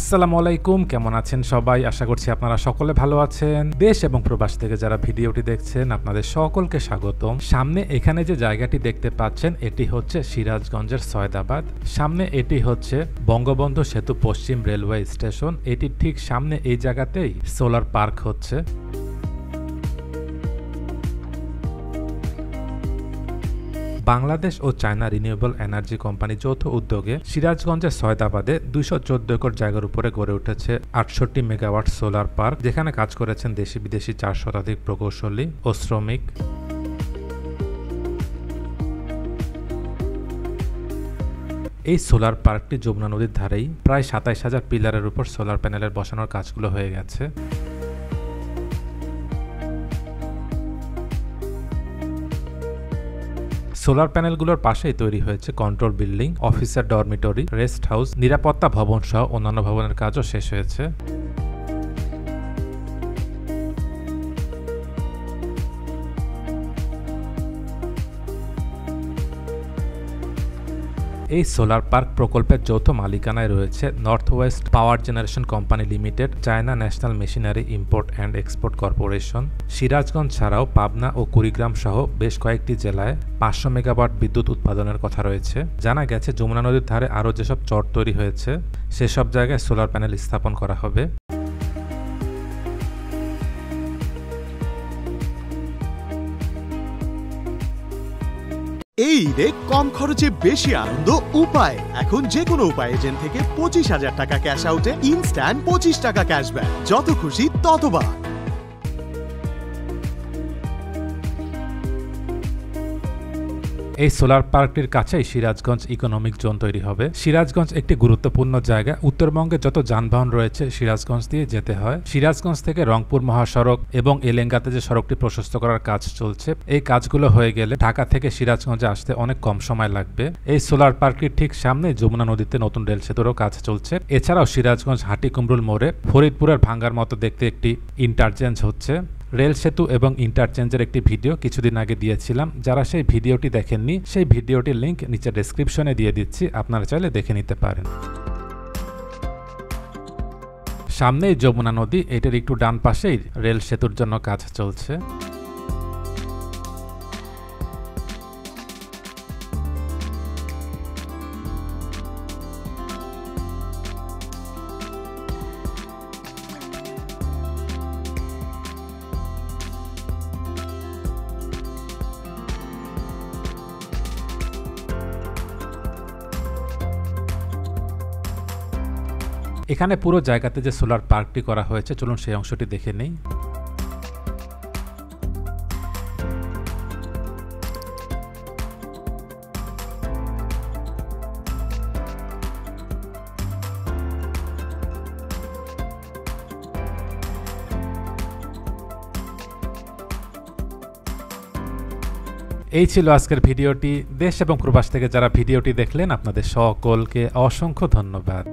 আসসালামু আলাইকুম, কেমন আছেন সবাই? আশা করছি আপনারা সকলে ভালো আছেন। দেশ এবং প্রবাস থেকে যারা ভিডিওটি দেখছেন আপনাদের সকলকে স্বাগতম। সামনে এখানে যে জায়গাটি দেখতে পাচ্ছেন এটি হচ্ছে সিরাজগঞ্জের সয়দাবাদ। সামনে এটি হচ্ছে বঙ্গবন্ধু সেতু পশ্চিম রেলওয়ে স্টেশন। এটি ঠিক সামনে এই জায়গাতেই সোলার পার্ক হচ্ছে। বাংলাদেশ ও চায়না রিনিউয়েবল এনার্জি কোম্পানি যৌথ উদ্যোগে সিরাজগঞ্জের সয়দাবাদে 214 একর জায়গার উপরে গড়ে উঠেছে 68 মেগাওয়াট সোলার পার্ক, যেখানে কাজ করেছেন দেশি বিদেশি 4 শতাধিক প্রকৌশলী ও শ্রমিক। এই সোলার পার্কটি যমুনা নদীর ধারেই প্রায় 27,000 পিলারের উপর সোলার প্যানেলের বসানোর কাজগুলো হয়ে গেছে। সোলার প্যানেলগুলোর পাশেই তৈরি হয়েছে control building, officer dormitory, rest house, নিরাপত্তা ভবন সহ অন্যান্য ভবনের কাজও শেষ হয়েছে। এই সোলার পার্ক প্রকল্পের যৌথ মালিকানায় রয়েছে north West power generation company limited, China national machinery import and export corporation. Sirajganj ছাড়াও পাবনা ও কুড়িগ্রাম সহ বেশ কয়েকটি জেলায় 500 মেগাওয়াট বিদ্যুৎ উৎপাদনের কথা রয়েছে। জানা গেছে যমুনা নদীর ধারে আরও যেসব চর তৈরি হয়েছে সেসব জায়গায় সোলার প্যানেল স্থাপন করা হবে। এই ঈদে কম খরচে বেশি আনন্দ উপায়। এখন যে কোনো উপায় এজেন্ট থেকে 25,000 টাকা ক্যাশ আউটে ইনস্ট্যান্ট 25 টাকা ক্যাশব্যাক, যত খুশি ততবার। এই সোলার পার্কটির কাছেই সিরাজগঞ্জ ইকোনমিক জোন তৈরি হবে। সিরাজগঞ্জ একটি গুরুত্বপূর্ণ জায়গা। উত্তরবঙ্গে যত যানবাহন রয়েছে সিরাজগঞ্জ দিয়ে যেতে হয়। সিরাজগঞ্জ থেকে রংপুর মহাসড়ক এবং এলেঙ্গাতে যে সড়কটি প্রশস্ত করার কাজ চলছে, এই কাজগুলো হয়ে গেলে ঢাকা থেকে সিরাজগঞ্জে আসতে অনেক কম সময় লাগবে। এই সোলার পার্কটির ঠিক সামনে যমুনা নদীতে নতুন রেল সেতুরও কাজ চলছে। এছাড়াও সিরাজগঞ্জ হাটিকুমরুল মোড়ে ফরিদপুরের ভাঙ্গার মতো দেখতে একটি ইন্টারচেঞ্জ হচ্ছে। রেল সেতু এবং ইন্টারচেঞ্জের একটি ভিডিও কিছুদিন আগে দিয়েছিলাম। যারা সেই ভিডিওটি দেখেননি সেই ভিডিওটির লিংক নিচে ডেসক্রিপশনে দিয়ে দিচ্ছি, আপনারা চাইলে দেখে নিতে পারেন। সামনেই যমুনা নদী, এটার একটু ডান পাশেই রেল সেতুর জন্য কাজ চলছে। এখানে পুরো জায়গাতে যে সোলার পার্কটি করা হয়েছে, চলুন সেই অংশটি দেখে নেই। এই ছিল আজকের ভিডিওটি। দেশ এবং প্রবাস থেকে যারা ভিডিওটি দেখলেন আপনাদের সকলকে অসংখ্য ধন্যবাদ।